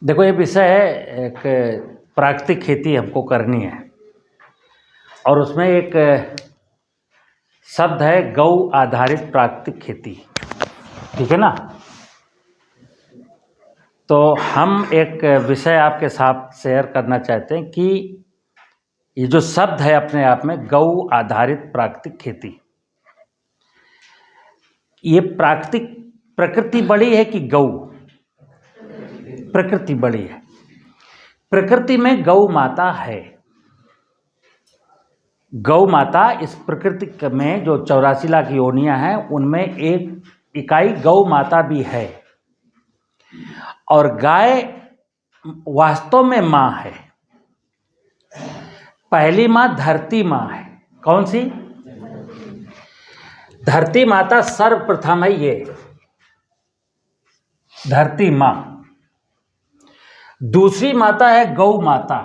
देखो, ये विषय है, एक प्राकृतिक खेती हमको करनी है और उसमें एक शब्द है गौ आधारित प्राकृतिक खेती। ठीक है ना। तो हम एक विषय आपके साथ शेयर करना चाहते हैं कि ये जो शब्द है अपने आप में गौ आधारित प्राकृतिक खेती, ये प्राकृतिक प्रकृति बड़ी है कि गौ प्रकृति बड़ी है। प्रकृति में गौ माता है। गौ माता इस प्रकृति में जो 84 लाख योनियां हैं उनमें एक इकाई गौ माता भी है। और गाय वास्तव में माँ है। पहली माँ धरती माँ है। कौन सी? धरती माता सर्वप्रथम है। ये धरती माँ। दूसरी माता है गौ माता।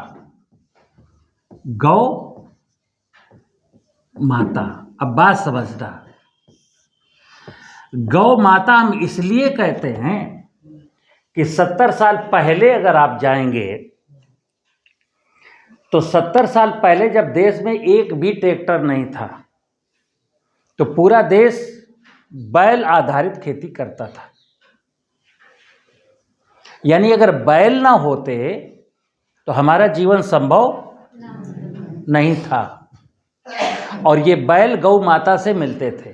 गौ माता। अब बात समझना, गौ माता हम इसलिए कहते हैं कि 70 साल पहले अगर आप जाएंगे तो 70 साल पहले जब देश में एक भी ट्रैक्टर नहीं था तो पूरा देश बैल आधारित खेती करता था। यानी अगर बैल ना होते तो हमारा जीवन संभव नहीं था। और ये बैल गौ माता से मिलते थे।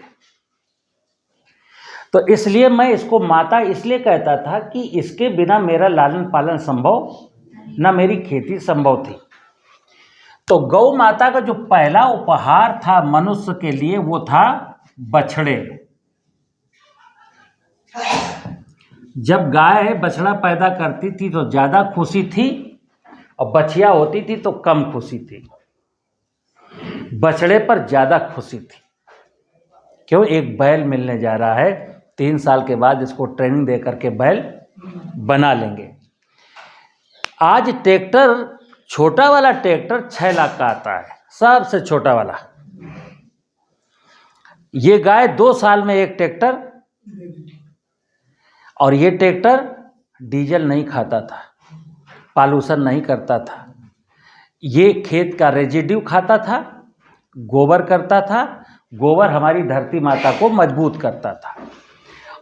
तो इसलिए मैं इसको माता इसलिए कहता था कि इसके बिना मेरा लालन पालन संभव न मेरी खेती संभव थी। तो गौ माता का जो पहला उपहार था मनुष्य के लिए वो था बछड़े। जब गाय बछड़ा पैदा करती थी तो ज़्यादा खुशी थी और बछिया होती थी तो कम खुशी थी। बछड़े पर ज़्यादा खुशी थी। क्यों? एक बैल मिलने जा रहा है, 3 साल के बाद इसको ट्रेनिंग दे करके बैल बना लेंगे। आज ट्रैक्टर, छोटा वाला ट्रैक्टर 6 लाख का आता है, सबसे छोटा वाला। ये गाय 2 साल में एक ट्रैक्टर, और ये ट्रैक्टर डीजल नहीं खाता था, पॉल्यूशन नहीं करता था। ये खेत का रेजिड्यू खाता था, गोबर करता था। गोबर हमारी धरती माता को मजबूत करता था।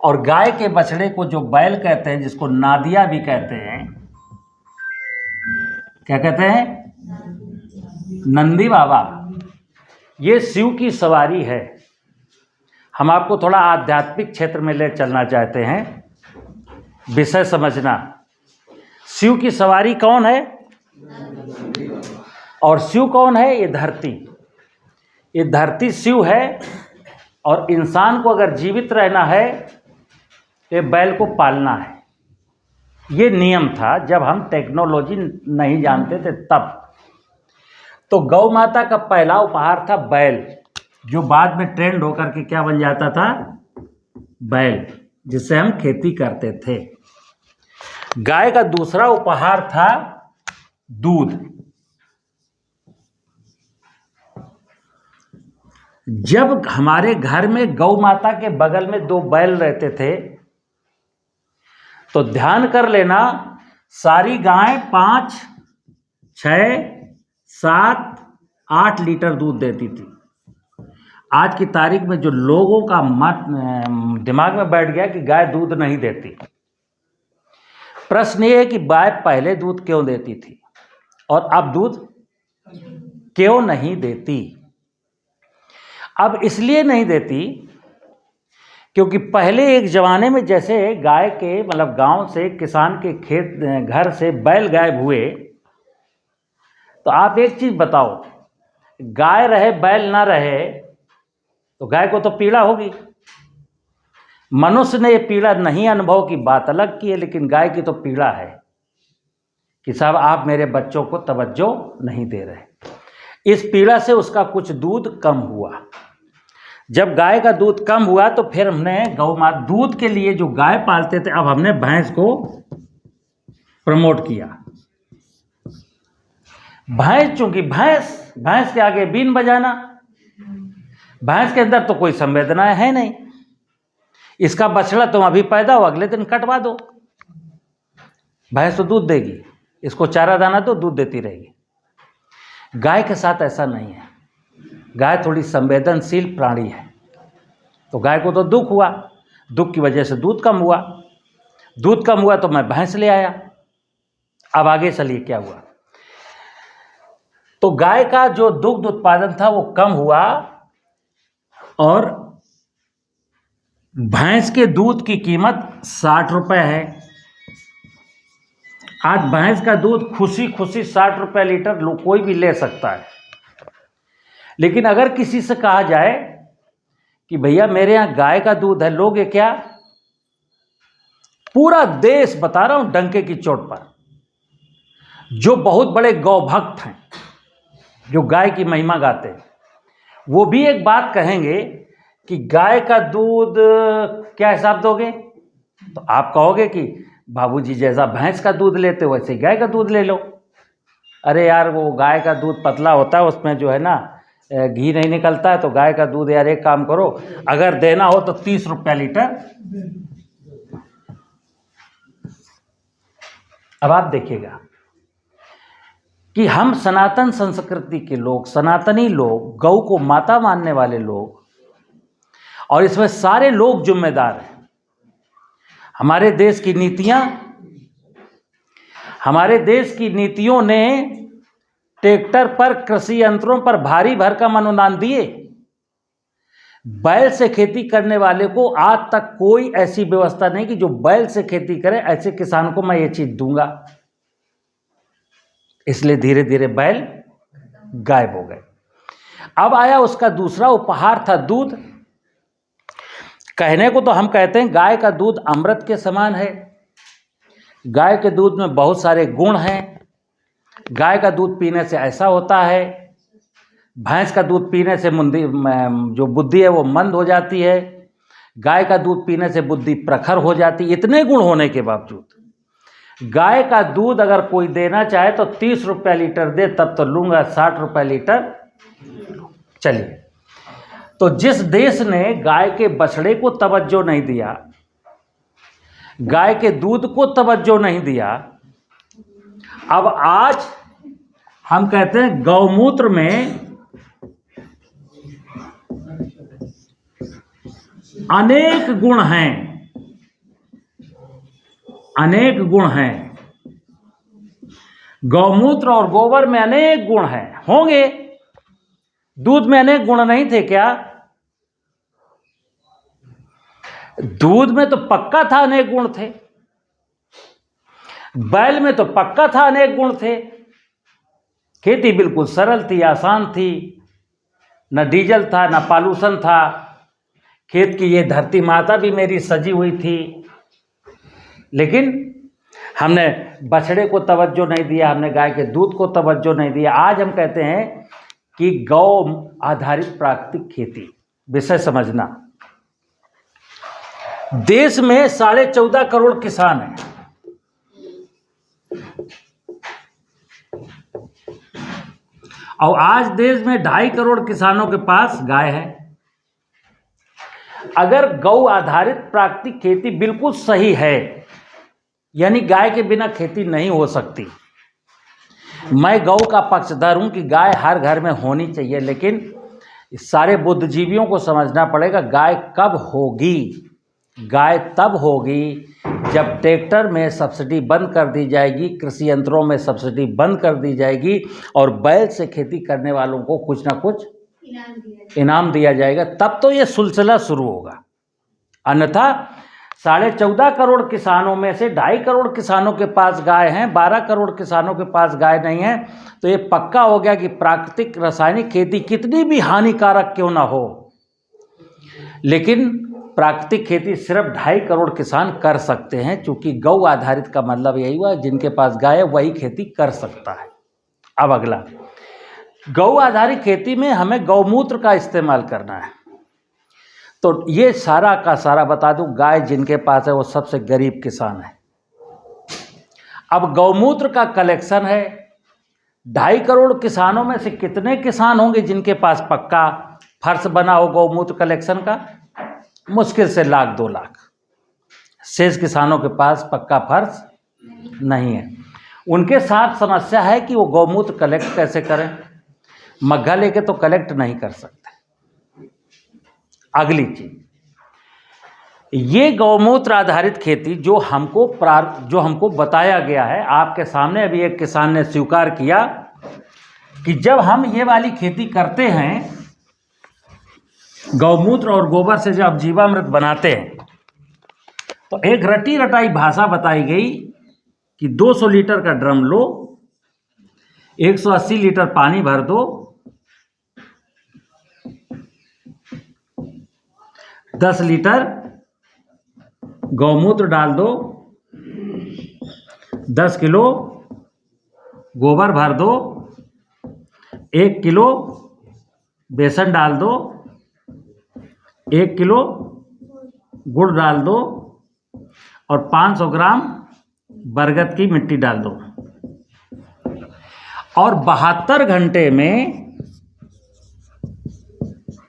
और गाय के बछड़े को जो बैल कहते हैं, जिसको नादिया भी कहते हैं, क्या कहते हैं? नंदी बाबा। ये शिव की सवारी है। हम आपको थोड़ा आध्यात्मिक क्षेत्र में ले चलना चाहते हैं। विषय समझना, शिव की सवारी कौन है और शिव कौन है? ये धरती। ये धरती शिव है। और इंसान को अगर जीवित रहना है तो बैल को पालना है। ये नियम था जब हम टेक्नोलॉजी नहीं जानते थे तब। तो गौ माता का पहला उपहार था बैल, जो बाद में ट्रेंड होकर के क्या बन जाता था? बैल, जिससे हम खेती करते थे। गाय का दूसरा उपहार था दूध। जब हमारे घर में गौ माता के बगल में 2 बैल रहते थे तो ध्यान कर लेना, सारी गायें 5, 6, 7, 8 लीटर दूध देती थी। आज की तारीख में जो लोगों का दिमाग में बैठ गया कि गाय दूध नहीं देती। प्रश्न ये है कि गाय पहले दूध क्यों देती थी और अब दूध क्यों नहीं देती? अब इसलिए नहीं देती क्योंकि पहले एक ज़माने में जैसे गाय के मतलब गांव से किसान के खेत घर से बैल गायब हुए, तो आप एक चीज़ बताओ, गाय रहे बैल ना रहे तो गाय को तो पीड़ा होगी। मनुष्य ने ये पीड़ा नहीं अनुभव की बात अलग की है, लेकिन गाय की तो पीड़ा है कि साहब आप मेरे बच्चों को तवज्जो नहीं दे रहे। इस पीड़ा से उसका कुछ दूध कम हुआ। जब गाय का दूध कम हुआ तो फिर हमने गौ माता दूध के लिए जो गाय पालते थे, अब हमने भैंस को प्रमोट किया। भैंस, चूंकि भैंस के आगे बीन बजाना, भैंस के अंदर तो कोई संवेदनाएं है नहीं। इसका बछड़ा तुम अभी पैदा हो, अगले दिन कटवा दो। भैंस तो दूध देगी, इसको चारा दाना तो दूध देती रहेगी। गाय के साथ ऐसा नहीं है। गाय थोड़ी संवेदनशील प्राणी है। तो गाय को तो दुख हुआ, दुख की वजह से दूध कम हुआ, दूध कम हुआ तो मैं भैंस ले आया। अब आगे चलिए क्या हुआ। तो गाय का जो दुग्ध उत्पादन था वो कम हुआ और भैंस के दूध की कीमत 60 रुपये है। आज भैंस का दूध खुशी खुशी 60 रुपये लीटर कोई भी ले सकता है। लेकिन अगर किसी से कहा जाए कि भैया मेरे यहाँ गाय का दूध है, लोगे क्या? पूरा देश, बता रहा हूं डंके की चोट पर, जो बहुत बड़े गौ भक्त हैं, जो गाय की महिमा गाते हैं, वो भी एक बात कहेंगे कि गाय का दूध क्या हिसाब दोगे? तो आप कहोगे कि बाबूजी जैसा भैंस का दूध लेते हो वैसे ही गाय का दूध ले लो। अरे यार वो गाय का दूध पतला होता है, उसमें जो है ना घी नहीं निकलता है, तो गाय का दूध यार एक काम करो, अगर देना हो तो 30 रुपये लीटर। अब आप देखिएगा कि हम सनातन संस्कृति के लोग, सनातनी लोग, गौ को माता मानने वाले लोग, और इसमें सारे लोग जिम्मेदार हैं। हमारे देश की नीतियां, हमारे देश की नीतियों ने ट्रैक्टर पर, कृषि यंत्रों पर भारी भरकम अनुदान दिए। बैल से खेती करने वाले को आज तक कोई ऐसी व्यवस्था नहीं कि जो बैल से खेती करे, ऐसे किसान को मैं ये चीज दूंगा। इसलिए धीरे धीरे बैल गायब हो गए। अब आया उसका दूसरा उपहार था दूध। कहने को तो हम कहते हैं गाय का दूध अमृत के समान है। गाय के दूध में बहुत सारे गुण हैं। गाय का दूध पीने से ऐसा होता है, भैंस का दूध पीने से जो बुद्धि है वो मंद हो जाती है, गाय का दूध पीने से बुद्धि प्रखर हो जाती है। इतने गुण होने के बावजूद गाय का दूध अगर कोई देना चाहे तो 30 रुपये लीटर दे, तब तो लूँगा 60 रुपये लीटर। चलिए, तो जिस देश ने गाय के बछड़े को तवज्जो नहीं दिया, गाय के दूध को तवज्जो नहीं दिया, अब आज हम कहते हैं गौमूत्र में अनेक गुण हैं, अनेक गुण हैं। गौमूत्र और गोबर में अनेक गुण हैं, होंगे। दूध में अनेक गुण नहीं थे क्या? दूध में तो पक्का था अनेक गुण थे, बैल में तो पक्का था अनेक गुण थे। खेती बिल्कुल सरल थी, आसान थी, न डीजल था न पॉल्यूशन था। खेत की ये धरती माता भी मेरी सजी हुई थी। लेकिन हमने बछड़े को तवज्जो नहीं दिया, हमने गाय के दूध को तवज्जो नहीं दिया। आज हम कहते हैं कि गौ आधारित प्राकृतिक खेती। विषय समझना, देश में 14.5 करोड़ किसान हैं। और आज देश में 2.5 करोड़ किसानों के पास गाय है। अगर गौ आधारित प्राकृतिक खेती बिल्कुल सही है, यानी गाय के बिना खेती नहीं हो सकती। मैं गौ का पक्षधर हूं कि गाय हर घर में होनी चाहिए, लेकिन सारे बुद्धिजीवियों को समझना पड़ेगा गाय कब होगी। गाय तब होगी जब ट्रैक्टर में सब्सिडी बंद कर दी जाएगी, कृषि यंत्रों में सब्सिडी बंद कर दी जाएगी, और बैल से खेती करने वालों को कुछ ना कुछ इनाम दिया जाएगा। तब तो ये सिलसिला शुरू होगा। अन्यथा 14.5 करोड़ किसानों में से 2.5 करोड़ किसानों के पास गाय हैं, 12 करोड़ किसानों के पास गाय नहीं है। तो ये पक्का हो गया कि प्राकृतिक रासायनिक खेती कितनी भी हानिकारक क्यों ना हो, लेकिन प्राकृतिक खेती सिर्फ 2.5 करोड़ किसान कर सकते हैं। चूंकि गौ आधारित का मतलब यही हुआ, जिनके पास गाय है वही खेती कर सकता है। अब अगला, गौ आधारित खेती में हमें गौमूत्र का इस्तेमाल करना है। तो ये सारा का सारा बता दूं, गाय जिनके पास है वो सबसे गरीब किसान है। अब गौमूत्र का कलेक्शन है, 2.5 करोड़ किसानों में से कितने किसान होंगे जिनके पास पक्का फर्श बना हो गौमूत्र कलेक्शन का? मुश्किल से 1 लाख 2 लाख। शेष किसानों के पास पक्का फर्श नहीं है। उनके साथ समस्या है कि वो गौमूत्र कलेक्ट कैसे करें, मग्घा लेके तो कलेक्ट नहीं कर सकते। अगली चीज, ये गौमूत्र आधारित खेती जो हमको बताया गया है, आपके सामने अभी एक किसान ने स्वीकार किया कि जब हम ये वाली खेती करते हैं, गौमूत्र और गोबर से जब जीवामृत बनाते हैं, तो एक रटी रटाई भाषा बताई गई कि 200 लीटर का ड्रम लो, 180 लीटर पानी भर दो, 10 लीटर गौमूत्र डाल दो, 10 किलो गोबर भर दो, 1 किलो बेसन डाल दो, 1 किलो गुड़ डाल दो और 500 ग्राम बरगद की मिट्टी डाल दो और 72 घंटे में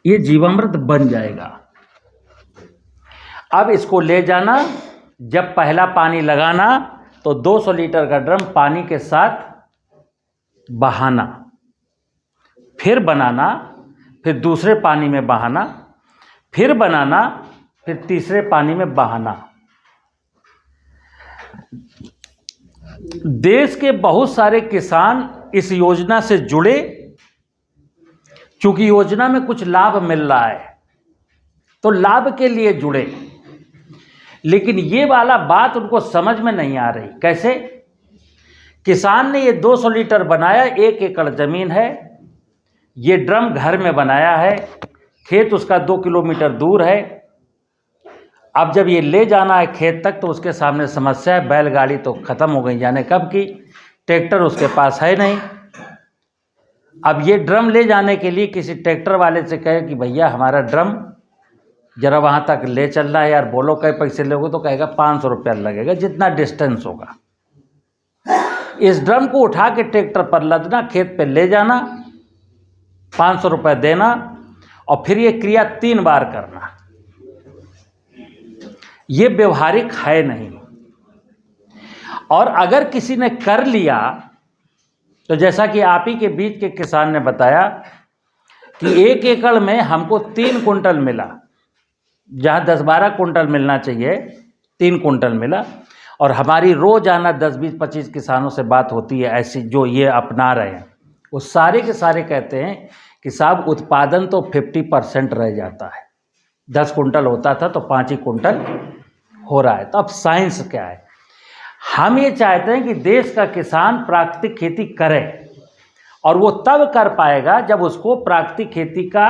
ये जीवामृत बन जाएगा। अब इसको ले जाना, जब पहला पानी लगाना तो 200 लीटर का ड्रम पानी के साथ बहाना, फिर बनाना, फिर दूसरे पानी में बहाना, फिर बनाना, फिर तीसरे पानी में बहाना। देश के बहुत सारे किसान इस योजना से जुड़े, क्योंकि योजना में कुछ लाभ मिल रहा है तो लाभ के लिए जुड़े, लेकिन ये वाला बात उनको समझ में नहीं आ रही। कैसे? किसान ने ये 200 लीटर बनाया, 1 एकड़ जमीन है, ये ड्रम घर में बनाया है, खेत उसका 2 किलोमीटर दूर है। अब जब ये ले जाना है खेत तक तो उसके सामने समस्या है, बैलगाड़ी तो ख़त्म हो गई जाने कब की, ट्रैक्टर उसके पास है नहीं। अब ये ड्रम ले जाने के लिए किसी ट्रैक्टर वाले से कहे कि भैया हमारा ड्रम ज़रा वहाँ तक ले चलना है यार, बोलो कई पैसे लोगे, तो कहेगा 500 रुपया लगेगा, जितना डिस्टेंस होगा। इस ड्रम को उठा के ट्रैक्टर पर लदना, खेत पे ले जाना, 500 रुपये देना और फिर ये क्रिया 3 बार करना। ये व्यवहारिक है नहीं। और अगर किसी ने कर लिया तो जैसा कि आप ही के बीच के किसान ने बताया कि 1 एकड़ में हमको 3 कुंटल मिला, जहाँ 10-12 कुंटल मिलना चाहिए 3 कुंटल मिला। और हमारी रोज़ाना 10-20-25 किसानों से बात होती है ऐसी जो ये अपना रहे हैं, वो सारे के सारे कहते हैं कि साहब उत्पादन तो 50% रह जाता है, 10 कुंटल होता था तो 5 ही कुंटल हो रहा है। तो अब साइंस क्या है? हम ये चाहते हैं कि देश का किसान प्राकृतिक खेती करे, और वो तब कर पाएगा जब उसको प्राकृतिक खेती का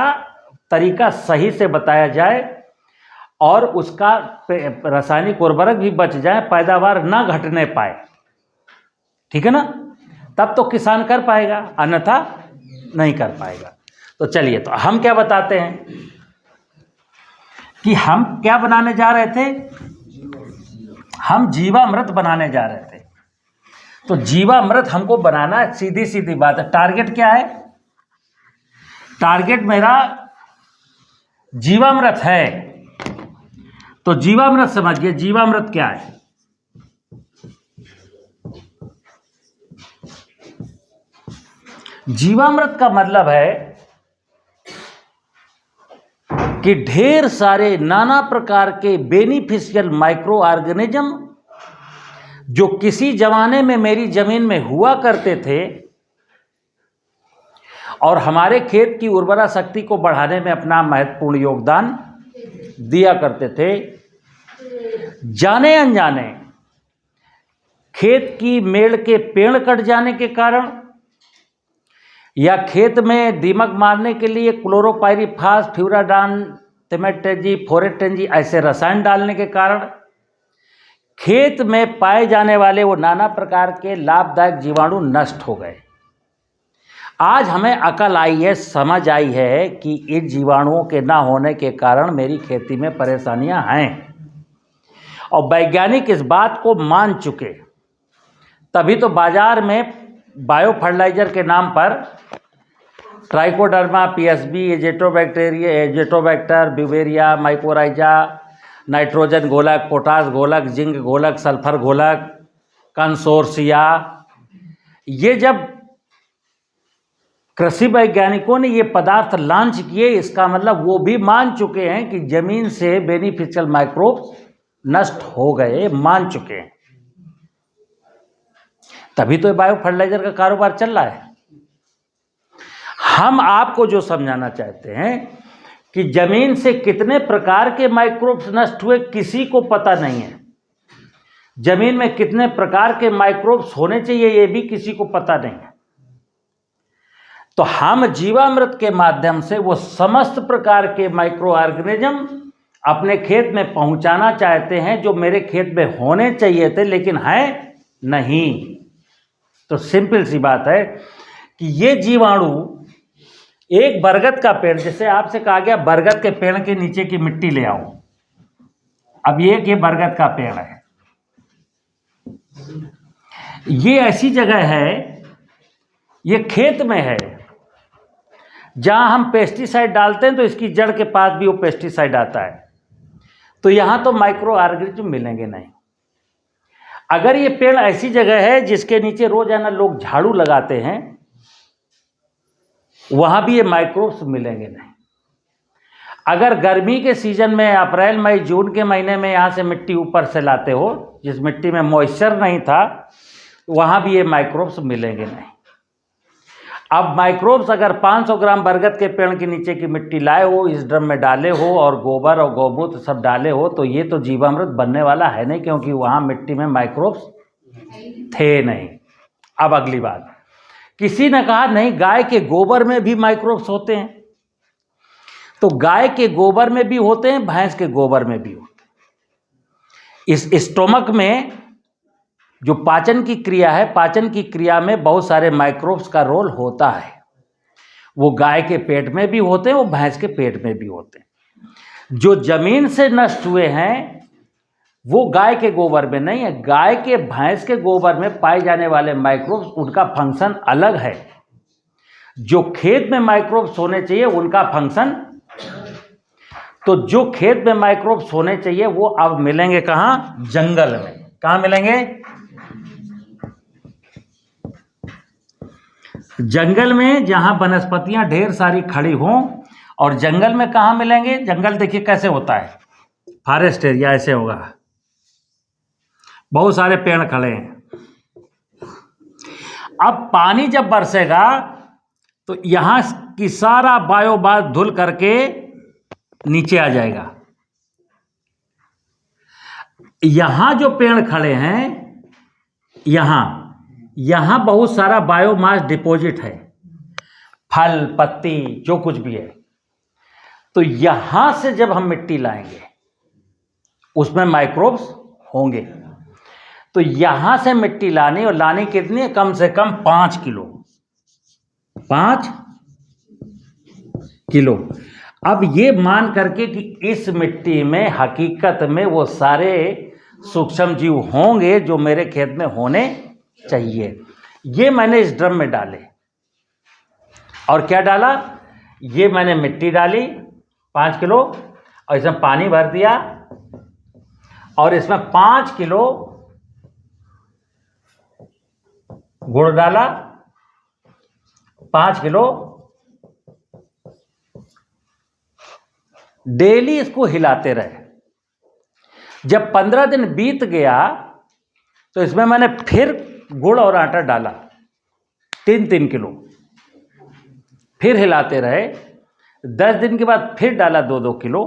तरीका सही से बताया जाए और उसका रासायनिक उर्वरक भी बच जाए, पैदावार ना घटने पाए। ठीक है ना? तब तो किसान कर पाएगा, अन्यथा नहीं कर पाएगा। तो चलिए, तो हम क्या बताते हैं कि हम क्या बनाने जा रहे थे? हम जीवामृत बनाने जा रहे थे। तो जीवामृत हमको बनाना है, सीधी सीधी बात है। टारगेट क्या है? टारगेट मेरा जीवामृत है। तो जीवामृत समझिए, जीवामृत क्या है? जीवामृत का मतलब है कि ढेर सारे नाना प्रकार के बेनिफिशियल माइक्रो ऑर्गेनिज्म जो किसी जमाने में मेरी जमीन में हुआ करते थे और हमारे खेत की उर्वरा शक्ति को बढ़ाने में अपना महत्वपूर्ण योगदान दिया करते थे, जाने अनजाने खेत की मेड़ के पेड़ कट जाने के कारण या खेत में दीमक मारने के लिए क्लोरोपाइरीफास, फ्यूराडान, थिमेटेजी, फोरेटेंजी ऐसे रसायन डालने के कारण खेत में पाए जाने वाले वो नाना प्रकार के लाभदायक जीवाणु नष्ट हो गए। आज हमें अकल आई है, समझ आई है कि इन जीवाणुओं के ना होने के कारण मेरी खेती में परेशानियां हैं, और वैज्ञानिक इस बात को मान चुके। तभी तो बाजार में बायो फर्टिलाइजर के नाम पर trichoderma, PSB, azotobacter, beauveria, mycorrhiza, nitrogen घोलक, पोटास घोलक, जिंक घोलक, सल्फर घोलक, कंसोर्सिया, ये जब कृषि वैज्ञानिकों ने ये पदार्थ लॉन्च किए, इसका मतलब वो भी मान चुके हैं कि जमीन से बेनिफिशियल माइक्रोब्स नष्ट हो गए, मान चुके हैं। तभी तो बायो फर्टिलाइजर का कारोबार चल रहा है। हम आपको जो समझाना चाहते हैं कि जमीन से कितने प्रकार के माइक्रोब्स नष्ट हुए किसी को पता नहीं है। जमीन में कितने प्रकार के माइक्रोब्स होने चाहिए ये भी किसी को पता नहीं है। तो हम जीवामृत के माध्यम से वो समस्त प्रकार के माइक्रो ऑर्गेनिज्म अपने खेत में पहुंचाना चाहते हैं जो मेरे खेत में होने चाहिए थे लेकिन हैं नहीं। तो सिंपल सी बात है कि ये जीवाणु एक बरगद का पेड़, जैसे आपसे कहा गया बरगद के पेड़ के नीचे की मिट्टी ले आओ, अब ये बरगद का पेड़ है, ये ऐसी जगह है, ये खेत में है जहां हम पेस्टिसाइड डालते हैं तो इसकी जड़ के पास भी वो पेस्टिसाइड आता है। तो यहां तो माइक्रो ऑर्गेनिज्म मिलेंगे नहीं। अगर ये पेड़ ऐसी जगह है जिसके नीचे रोजाना लोग झाड़ू लगाते हैं, वहां भी ये माइक्रोब्स मिलेंगे नहीं। अगर गर्मी के सीजन में अप्रैल मई जून के महीने में यहां से मिट्टी ऊपर से लाते हो जिस मिट्टी में मॉइस्चर नहीं था, वहां भी ये माइक्रोब्स मिलेंगे नहीं। अब माइक्रोब्स अगर 500 ग्राम बरगद के पेड़ के नीचे की मिट्टी लाए हो, इस ड्रम में डाले हो और गोबर और गौमूत्र सब डाले हो, तो ये तो जीवामृत बनने वाला है नहीं, क्योंकि वहां मिट्टी में माइक्रोब्स थे नहीं। अब अगली बात, किसी ने कहा नहीं गाय के गोबर में भी माइक्रोब्स होते हैं। तो गाय के गोबर में भी होते हैं, भैंस के गोबर में भी होते हैं। इस स्टोमक में जो पाचन की क्रिया है, पाचन की क्रिया में बहुत सारे माइक्रोब्स का रोल होता है। वो गाय के पेट में भी होते हैं, वो भैंस के पेट में भी होते हैं। जो जमीन से नष्ट हुए हैं वो गाय के गोबर में नहीं है। गाय के भैंस के गोबर में पाए जाने वाले माइक्रोब्स, उनका फंक्शन अलग है। जो खेत में माइक्रोब्स होने चाहिए उनका फंक्शन, तो जो खेत में माइक्रोब्स होने चाहिए वो अब मिलेंगे कहाँ? जंगल में। कहाँ मिलेंगे? जंगल में, जहां वनस्पतियां ढेर सारी खड़ी हों। और जंगल में कहाँ मिलेंगे? जंगल देखिए कैसे होता है, फॉरेस्ट एरिया ऐसे होगा, बहुत सारे पेड़ खड़े हैं। अब पानी जब बरसेगा तो यहां की सारा बायोमास धुल करके नीचे आ जाएगा। यहां जो पेड़ खड़े हैं, यहां बहुत सारा बायोमास डिपॉजिट है, फल पत्ती जो कुछ भी है। तो यहां से जब हम मिट्टी लाएंगे उसमें माइक्रोब्स होंगे। तो यहां से मिट्टी लानी, और लानी कितनी है? कम से कम 5 किलो। 5 किलो। अब ये मान करके कि इस मिट्टी में हकीकत में वो सारे सूक्ष्म जीव होंगे जो मेरे खेत में होने चाहिए, ये मैंने इस ड्रम में डाले। और क्या डाला? ये मैंने मिट्टी डाली 5 किलो, और इसमें पानी भर दिया, और इसमें 5 किलो गुड़ डाला, 5 किलो। डेली इसको हिलाते रहे। जब 15 दिन बीत गया तो इसमें मैंने फिर गुड़ और आटा डाला 3-3 किलो, फिर हिलाते रहे। 10 दिन के बाद फिर डाला 2-2 किलो,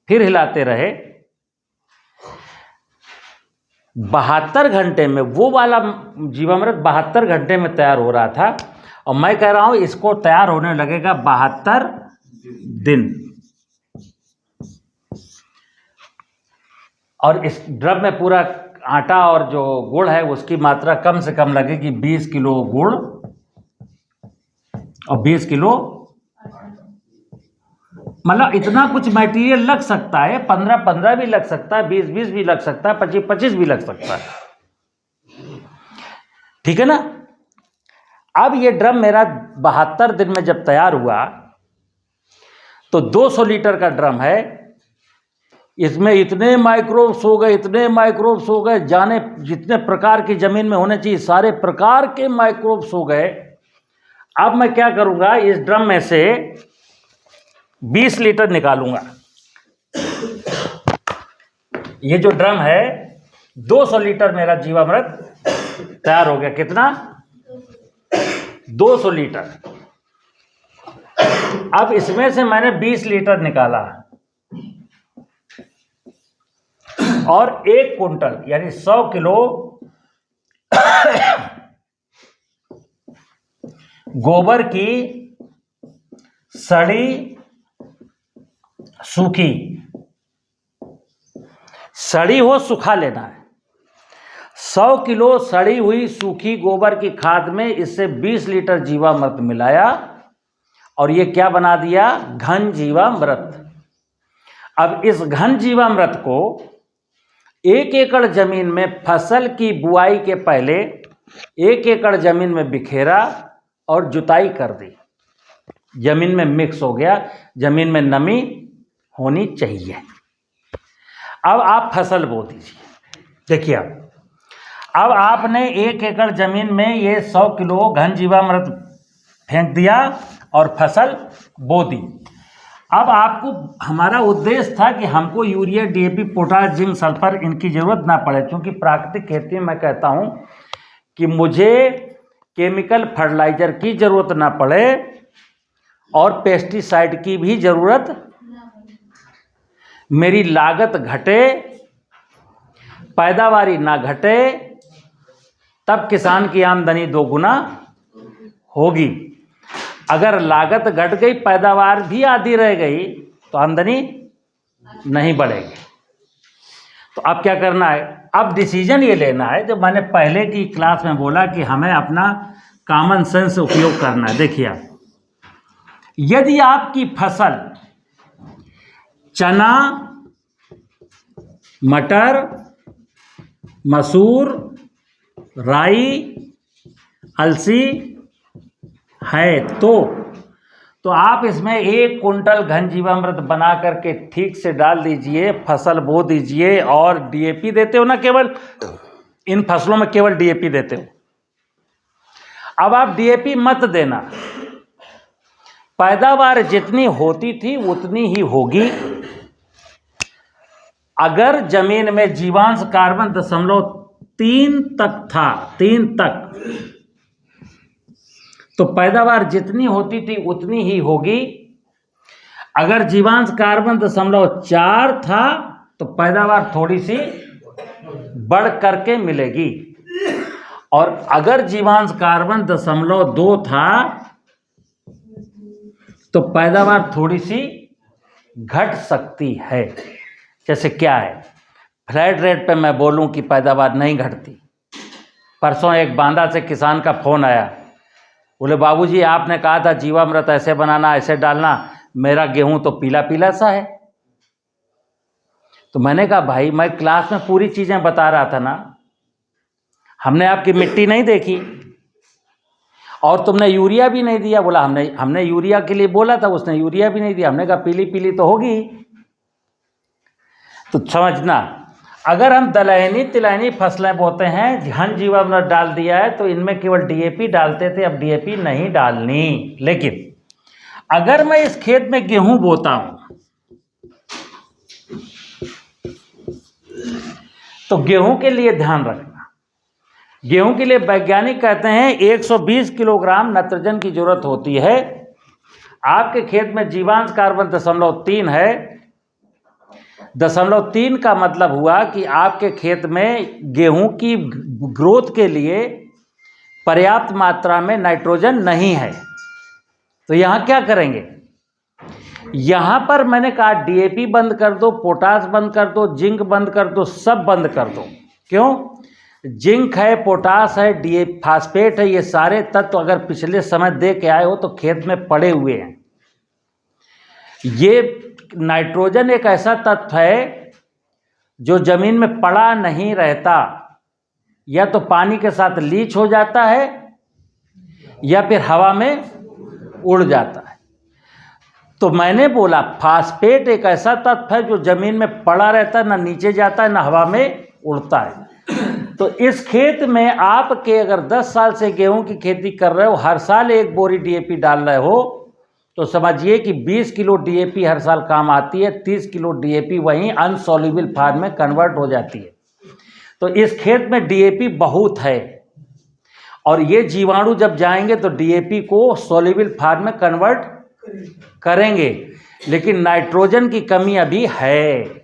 फिर हिलाते रहे। 72 घंटे में वो वाला जीवामृत 72 घंटे में तैयार हो रहा था, और मैं कह रहा हूं इसको तैयार होने लगेगा 72 दिन। और इस ड्रम में पूरा आटा और जो गुड़ है उसकी मात्रा कम से कम लगेगी 20 किलो गुड़ और 20 किलो, मतलब इतना कुछ मटेरियल लग सकता है। 15-15 भी लग सकता है, 20-20 भी लग सकता है, 25-25 भी लग सकता है। ठीक है ना? अब ये ड्रम मेरा 72 दिन में जब तैयार हुआ तो 200 लीटर का ड्रम है। इसमें इतने माइक्रोब्स हो गए, इतने माइक्रोब्स हो गए, जाने जितने प्रकार की ज़मीन में होने चाहिए सारे प्रकार के माइक्रोब्स हो गए। अब मैं क्या करूँगा, इस ड्रम में से 20 लीटर निकालूंगा। ये जो ड्रम है 200 लीटर मेरा जीवामृत तैयार हो गया। कितना? 200 लीटर। अब इसमें से मैंने 20 लीटर निकाला और 1 कुंटल यानी 100 किलो गोबर की सड़ी सूखी, सड़ी हो सूखा लेना है। 100 किलो सड़ी हुई सूखी गोबर की खाद में इससे 20 लीटर जीवामृत मिलाया और ये क्या बना दिया? घन जीवामृत। अब इस घन जीवामृत को 1 एकड़ जमीन में फसल की बुआई के पहले 1 एकड़ जमीन में बिखेरा और जुताई कर दी। जमीन में मिक्स हो गया, जमीन में नमी होनी चाहिए। अब आप फसल बो दीजिए। देखिए अब आपने 1 एकड़ जमीन में ये 100 किलो घन जीवामृत फेंक दिया और फसल बो दी। अब आपको, हमारा उद्देश्य था कि हमको urea, DAP, potash, zinc, sulphur इनकी ज़रूरत ना पड़े, क्योंकि प्राकृतिक खेती में मैं कहता हूँ कि मुझे केमिकल फर्टिलाइज़र की ज़रूरत ना पड़े और पेस्टिसाइड की भी ज़रूरत, मेरी लागत घटे, पैदावारी ना घटे, तब किसान की आमदनी 2 गुना होगी। अगर लागत घट गई, पैदावार भी आधी रह गई, तो आमदनी नहीं बढ़ेगी। तो अब क्या करना है? अब डिसीजन ये लेना है, जो मैंने पहले की क्लास में बोला कि हमें अपना कॉमन सेंस उपयोग करना है। देखिए आप, यदि आपकी फसल चना, मटर, मसूर, राई, अलसी है तो आप इसमें 1 कुंटल घन जीवामृत बना करके ठीक से डाल दीजिए, फसल बो दीजिए। और डीएपी देते हो ना, केवल इन फसलों में केवल डीएपी देते हो। अब आप डीएपी मत देना, पैदावार जितनी होती थी उतनी ही होगी। अगर जमीन में जीवांश कार्बन 0.3 तक था, 3 तक, तो पैदावार जितनी होती थी उतनी ही होगी। अगर जीवांश कार्बन 0.4 था तो पैदावार थोड़ी सी बढ़ करके मिलेगी, और अगर जीवांश कार्बन 0.2 था तो पैदावार थोड़ी सी घट सकती है। जैसे क्या है, फ्लैट रेट पे मैं बोलूं कि पैदावार नहीं घटती। परसों एक बांदा से किसान का फोन आया, बोले बाबूजी आपने कहा था जीवामृत ऐसे बनाना, ऐसे डालना, मेरा गेहूं तो पीला पीला सा है। तो मैंने कहा भाई, मैं क्लास में पूरी चीज़ें बता रहा था ना, हमने आपकी मिट्टी नहीं देखी और तुमने यूरिया भी नहीं दिया। बोला हमने यूरिया के लिए बोला था, उसने यूरिया भी नहीं दिया। हमने कहा पीली पीली तो होगी। तो समझना, अगर हम दलहनी तिलहनी फसलें बोते हैं, घन जीवामृत डाल दिया है, तो इनमें केवल डीएपी डालते थे, अब डीएपी नहीं डालनी। लेकिन अगर मैं इस खेत में गेहूं बोता हूं तो गेहूं के लिए ध्यान रखना, गेहूं के लिए वैज्ञानिक कहते हैं 120 किलोग्राम नाइट्रोजन की जरूरत होती है। आपके खेत में जीवांश कार्बन 0.3 है। 0.3 का मतलब हुआ कि आपके खेत में गेहूं की ग्रोथ के लिए पर्याप्त मात्रा में नाइट्रोजन नहीं है। तो यहाँ क्या करेंगे? यहाँ पर मैंने कहा डीएपी बंद कर दो, पोटाश बंद कर दो, जिंक बंद कर दो, सब बंद कर दो। क्यों? जिंक है, पोटाश है, डीएपी, फास्फेट है, ये सारे तत्व अगर पिछले समय दे के आए हो तो खेत में पड़े हुए हैं। ये नाइट्रोजन एक ऐसा तत्व है जो जमीन में पड़ा नहीं रहता, या तो पानी के साथ लीच हो जाता है या फिर हवा में उड़ जाता है। तो मैंने बोला फास्फेट एक ऐसा तत्व है जो जमीन में पड़ा रहता है, ना नीचे जाता है ना हवा में उड़ता है। तो इस खेत में आपके अगर 10 साल से गेहूं की खेती कर रहे हो, हर साल 1 बोरी डीएपी डाल रहे हो, तो समझिए कि 20 किलो डीएपी हर साल काम आती है। 30 किलो डीएपी वहीं अनसॉल्युबल फॉर्म में कन्वर्ट हो जाती है। तो इस खेत में डीएपी बहुत है, और ये जीवाणु जब जाएंगे तो डीएपी को सॉल्युबल फॉर्म में कन्वर्ट करेंगे, लेकिन नाइट्रोजन की कमी अभी है।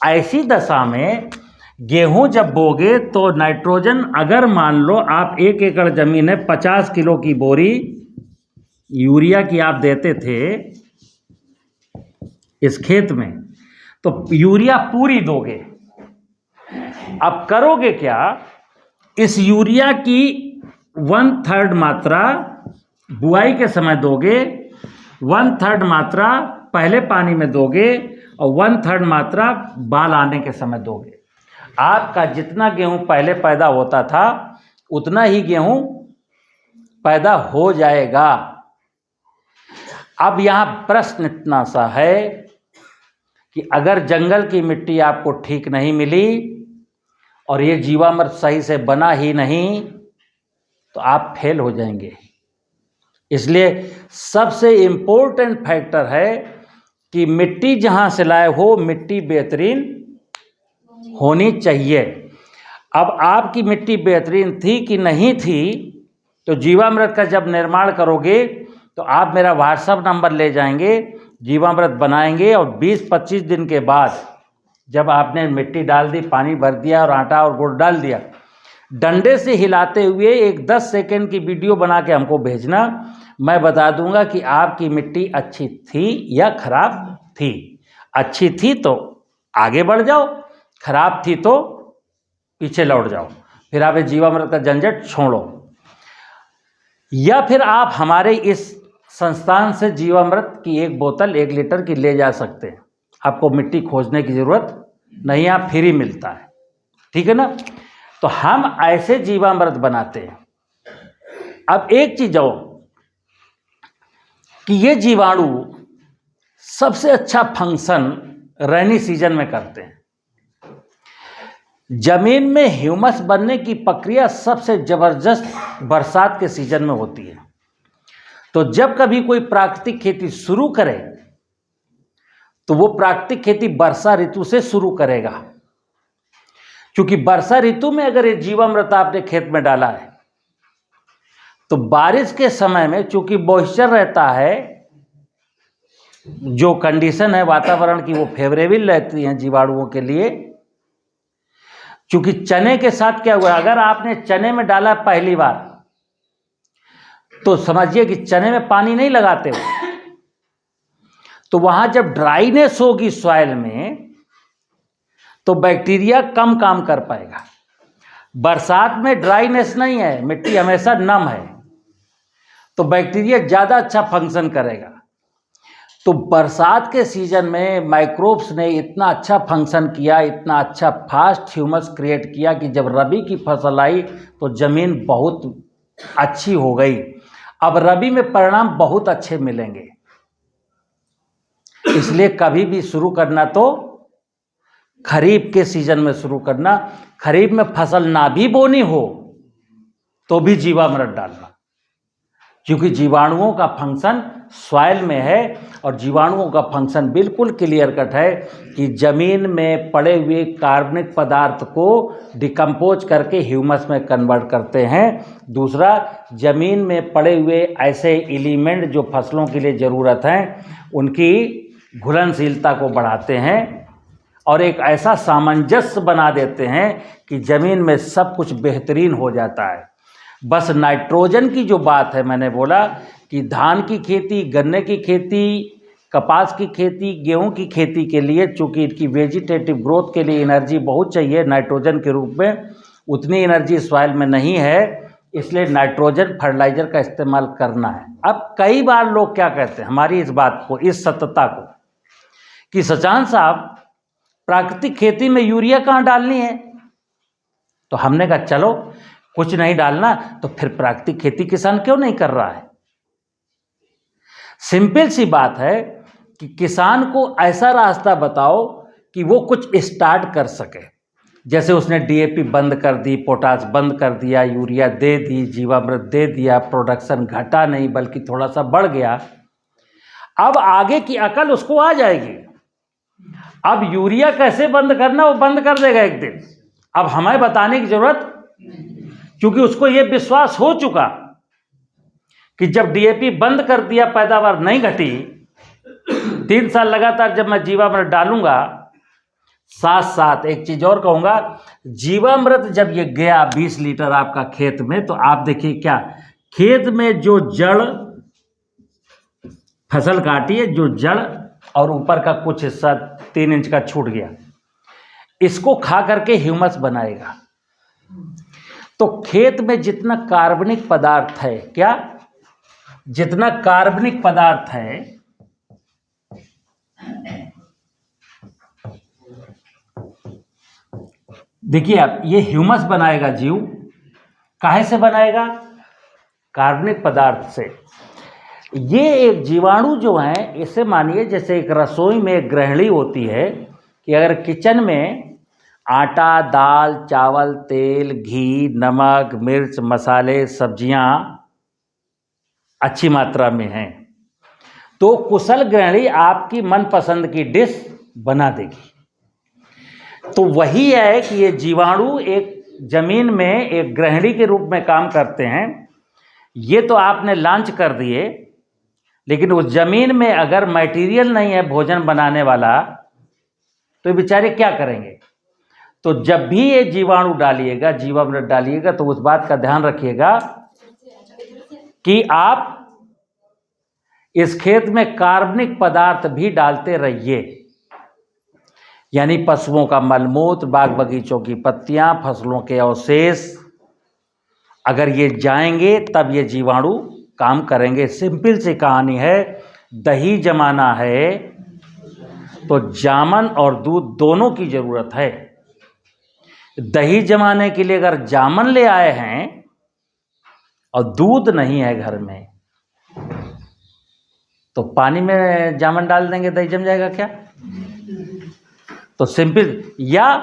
ऐसी दशा में गेहूं जब बोगे तो नाइट्रोजन, अगर मान लो आप 1 एकड़ जमीन है, 50 किलो की बोरी यूरिया की आप देते थे इस खेत में, तो यूरिया पूरी दोगे। अब करोगे क्या, इस यूरिया की 1/3 मात्रा बुआई के समय दोगे, 1/3 मात्रा पहले पानी में दोगे, और 1/3 मात्रा बाल आने के समय दोगे। आपका जितना गेहूं पहले पैदा होता था उतना ही गेहूं पैदा हो जाएगा। अब यहाँ प्रश्न इतना सा है कि अगर जंगल की मिट्टी आपको ठीक नहीं मिली और ये जीवामृत सही से बना ही नहीं, तो आप फेल हो जाएंगे। इसलिए सबसे इम्पोर्टेंट फैक्टर है कि मिट्टी जहाँ से लाए हो, मिट्टी बेहतरीन होनी चाहिए। अब आपकी मिट्टी बेहतरीन थी कि नहीं थी, तो जीवामृत का जब निर्माण करोगे तो आप मेरा व्हाट्सएप नंबर ले जाएंगे, जीवामृत बनाएंगे, और 20-25 दिन के बाद जब आपने मिट्टी डाल दी, पानी भर दिया और आटा और गुड़ डाल दिया, डंडे से हिलाते हुए एक 10 सेकंड की वीडियो बना के हमको भेजना। मैं बता दूंगा कि आपकी मिट्टी अच्छी थी या खराब थी। अच्छी थी तो आगे बढ़ जाओ, खराब थी तो पीछे लौट जाओ, फिर आप जीवामृत का झंझट छोड़ो। या फिर आप हमारे इस संस्थान से जीवामृत की 1 बोतल 1 लीटर की ले जा सकते हैं। आपको मिट्टी खोजने की ज़रूरत नहीं, आप फ्री मिलता है, ठीक है ना। तो हम ऐसे जीवामृत बनाते हैं। अब एक चीज और कि ये जीवाणु सबसे अच्छा फंक्शन रेनी सीजन में करते हैं। जमीन में ह्यूमस बनने की प्रक्रिया सबसे जबरदस्त बरसात के सीजन में होती है। तो जब कभी कोई प्राकृतिक खेती शुरू करे तो वो प्राकृतिक खेती वर्षा ऋतु से शुरू करेगा, क्योंकि वर्षा ऋतु में अगर ये जीवामृत आपने खेत में डाला है तो बारिश के समय में चूंकि मॉइस्चर रहता है, जो कंडीशन है वातावरण की वो फेवरेबल रहती है जीवाणुओं के लिए। चूंकि चने के साथ क्या हुआ, अगर आपने चने में डाला पहली बार तो समझिए कि चने में पानी नहीं लगाते हो, तो वहां जब ड्राइनेस होगी सॉइल में तो बैक्टीरिया कम काम कर पाएगा। बरसात में ड्राइनेस नहीं है, मिट्टी हमेशा नम है, तो बैक्टीरिया ज़्यादा अच्छा फंक्शन करेगा। तो बरसात के सीजन में माइक्रोब्स ने इतना अच्छा फंक्शन किया, इतना अच्छा फास्ट ह्यूमस क्रिएट किया कि जब रबी की फसल आई तो ज़मीन बहुत अच्छी हो गई। अब रबी में परिणाम बहुत अच्छे मिलेंगे। इसलिए कभी भी शुरू करना तो खरीफ के सीजन में शुरू करना। खरीफ में फसल ना भी बोनी हो तो भी जीवामृत डालना, क्योंकि जीवाणुओं का फंक्शन सॉइल में है, और जीवाणुओं का फंक्शन बिल्कुल क्लियर कट है कि जमीन में पड़े हुए कार्बनिक पदार्थ को डिकम्पोज करके ह्यूमस में कन्वर्ट करते हैं। दूसरा, जमीन में पड़े हुए ऐसे एलिमेंट जो फसलों के लिए ज़रूरत हैं उनकी घुलनशीलता को बढ़ाते हैं, और एक ऐसा सामंजस्य बना देते हैं कि ज़मीन में सब कुछ बेहतरीन हो जाता है। बस नाइट्रोजन की जो बात है, मैंने बोला कि धान की खेती, गन्ने की खेती, कपास की खेती, गेहूं की खेती के लिए चूँकि इनकी वेजिटेटिव ग्रोथ के लिए एनर्जी बहुत चाहिए नाइट्रोजन के रूप में, उतनी एनर्जी सॉइल में नहीं है, इसलिए नाइट्रोजन फर्टिलाइज़र का इस्तेमाल करना है। अब कई बार लोग क्या कहते हैं हमारी इस बात को, इस सत्यता को, कि सचान साहब प्राकृतिक खेती में यूरिया कहाँ डालनी है। तो हमने कहा चलो कुछ नहीं डालना तो फिर प्राकृतिक खेती किसान क्यों नहीं कर रहा है। सिंपल सी बात है कि किसान को ऐसा रास्ता बताओ कि वो कुछ स्टार्ट कर सके। जैसे उसने डीएपी बंद कर दी, पोटास बंद कर दिया, यूरिया दे दी, जीवामृत दे दिया, प्रोडक्शन घटा नहीं बल्कि थोड़ा सा बढ़ गया। अब आगे की अकल उसको आ जाएगी। अब यूरिया कैसे बंद करना वो बंद कर देगा एक दिन। अब हमें बताने की जरूरत, क्योंकि उसको ये विश्वास हो चुका कि जब डीएपी बंद कर दिया पैदावार नहीं घटी, 3 साल लगातार जब मैं जीवामृत डालूंगा, साथ साथ एक चीज और कहूंगा, जीवामृत जब ये गया 20 लीटर आपका खेत में, तो आप देखिए क्या खेत में जो जड़ फसल काटी है, जो जड़ और ऊपर का कुछ हिस्सा 3 इंच का छूट गया, इसको खा करके ह्यूमस बनाएगा। तो खेत में जितना कार्बनिक पदार्थ है, क्या जितना कार्बनिक पदार्थ है, देखिए आप, ये ह्यूमस बनाएगा जीव। काहे से बनाएगा? कार्बनिक पदार्थ से। ये एक जीवाणु जो है, इसे मानिए जैसे एक रसोई में एक गृहिणी होती है कि अगर किचन में आटा, दाल, चावल, तेल, घी, नमक, मिर्च, मसाले, सब्जियां अच्छी मात्रा में हैं, तो कुशल गृहिणी आपकी मनपसंद की डिश बना देगी। तो वही है कि ये जीवाणु एक जमीन में एक गृहिणी के रूप में काम करते हैं। ये तो आपने लॉन्च कर दिए, लेकिन उस जमीन में अगर मटेरियल नहीं है भोजन बनाने वाला, तो बेचारे क्या करेंगे? तो जब भी ये जीवाणु डालिएगा, जीवामृत डालिएगा, तो उस बात का ध्यान रखिएगा कि आप इस खेत में कार्बनिक पदार्थ भी डालते रहिए। यानी पशुओं का मलमूत्र, बाग बगीचों की पत्तियां, फसलों के अवशेष, अगर ये जाएंगे तब ये जीवाणु काम करेंगे। सिंपल सी कहानी है। दही जमाना है तो जामन और दूध दोनों की जरूरत है। दही जमाने के लिए अगर जामन ले आए हैं और दूध नहीं है घर में, तो पानी में जामन डाल देंगे, दही जम जाएगा क्या? तो सिंपल, या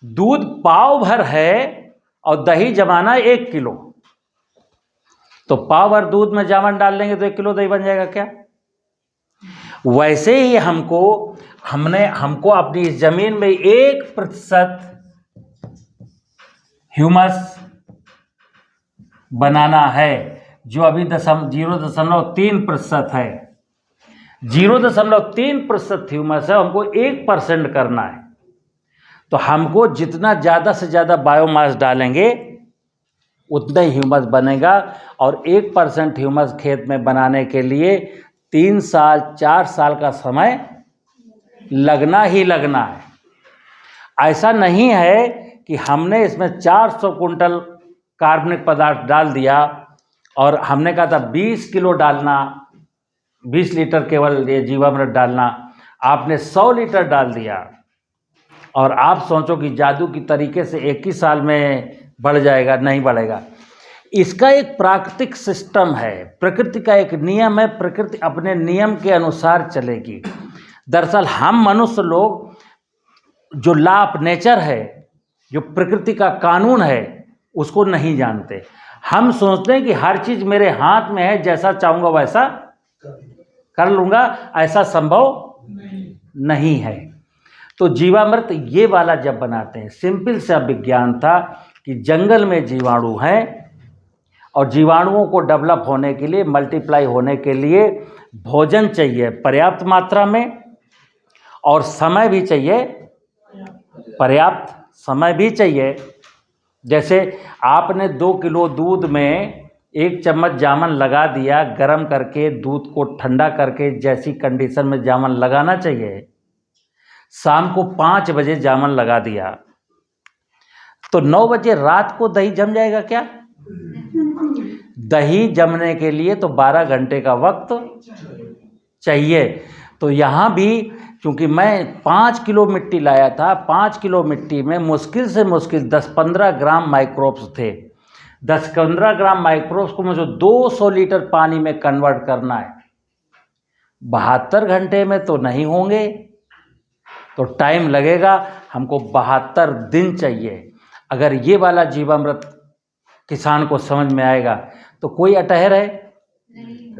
दूध पाव भर है और दही जमाना 1 किलो, तो पाव भर दूध में जामन डाल लेंगे तो 1 किलो दही बन जाएगा क्या? वैसे ही हमको अपनी इस जमीन में 1% ह्यूमस बनाना है, जो अभी 0.3% है। 0.3% ह्यूमस है, हमको 1% करना है। तो हमको जितना ज़्यादा से ज़्यादा बायोमास डालेंगे उतना ही ह्यूमस बनेगा। और 1% ह्यूमस खेत में बनाने के लिए 3 साल 4 साल का समय लगना ही लगना है। ऐसा नहीं है कि हमने इसमें 400 कुंटल कार्बनिक पदार्थ डाल दिया और हमने कहा था 20 किलो डालना, 20 लीटर केवल ये जीवामृत डालना, आपने 100 लीटर डाल दिया और आप सोचो कि जादू की तरीके से 1 ही साल में बढ़ जाएगा। नहीं बढ़ेगा। इसका एक प्राकृतिक सिस्टम है, प्रकृति का एक नियम है, प्रकृति अपने नियम के अनुसार चलेगी। दरअसल हम मनुष्य लोग जो लॉ ऑफ नेचर है, जो प्रकृति का कानून है, उसको नहीं जानते। हम सोचते हैं कि हर चीज़ मेरे हाथ में है, जैसा चाहूँगा वैसा कर लूँगा। ऐसा संभव नहीं है। तो जीवामृत ये वाला जब बनाते हैं, सिंपल सा विज्ञान था कि जंगल में जीवाणु हैं और जीवाणुओं को डेवलप होने के लिए, मल्टीप्लाई होने के लिए भोजन चाहिए पर्याप्त मात्रा में, और समय भी चाहिए, पर्याप्त समय भी चाहिए। जैसे आपने 2 किलो दूध में 1 चम्मच जामन लगा दिया, गर्म करके दूध को ठंडा करके जैसी कंडीशन में जामन लगाना चाहिए, शाम को 5 बजे जामन लगा दिया तो 9 बजे रात को दही जम जाएगा क्या? दही जमने के लिए तो 12 घंटे का वक्त चाहिए। तो यहाँ भी क्योंकि मैं 5 किलो मिट्टी लाया था, 5 किलो मिट्टी में मुश्किल से मुश्किल 10-15 ग्राम माइक्रोब्स थे। 10-15 ग्राम माइक्रोब्स को मुझे 200 लीटर पानी में कन्वर्ट करना है। 72 घंटे में तो नहीं होंगे, तो टाइम लगेगा। हमको 72 दिन चाहिए। अगर ये वाला जीवामृत किसान को समझ में आएगा तो कोई अटहर है?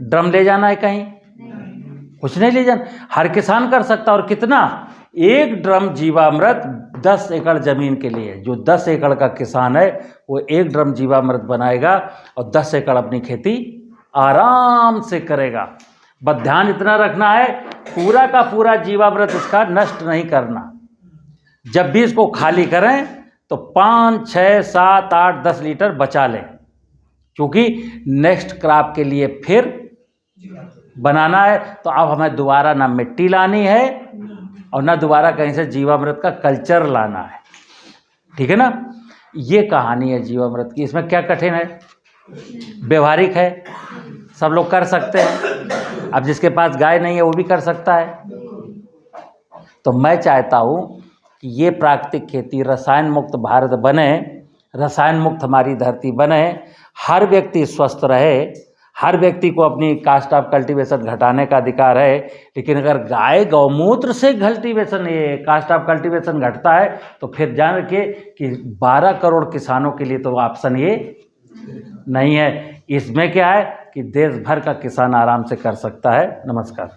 ड्रम ले जाना है कहीं? कुछ नहीं ले जाना, हर किसान कर सकता। और कितना? 1 ड्रम जीवामृत 10 एकड़ जमीन के लिए। जो 10 एकड़ का किसान है वो 1 ड्रम जीवामृत बनाएगा और 10 एकड़ अपनी खेती आराम से करेगा। बस ध्यान इतना रखना है, पूरा का पूरा जीवामृत इसका नष्ट नहीं करना। जब भी इसको खाली करें तो 5, 6, 7, 8, 10 लीटर बचा लें, क्योंकि नेक्स्ट क्रॉप के लिए फिर बनाना है। तो अब हमें दोबारा ना मिट्टी लानी है और ना दोबारा कहीं से जीवामृत का कल्चर लाना है। ठीक है ना? ये कहानी है जीवामृत की। इसमें क्या कठिन है? व्यवहारिक है, सब लोग कर सकते हैं। अब जिसके पास गाय नहीं है वो भी कर सकता है। तो मैं चाहता हूँ कि ये प्राकृतिक खेती, रसायन मुक्त भारत बने, रसायन मुक्त हमारी धरती बने, हर व्यक्ति स्वस्थ रहे, हर व्यक्ति को अपनी कास्ट ऑफ कल्टीवेशन घटाने का अधिकार है। लेकिन अगर गाय गौमूत्र से कल्टीवेशन, ये कास्ट ऑफ कल्टीवेशन घटता है तो फिर जान रखिए कि 12 करोड़ किसानों के लिए तो ऑप्शन ये नहीं है। इसमें क्या है कि देश भर का किसान आराम से कर सकता है। नमस्कार।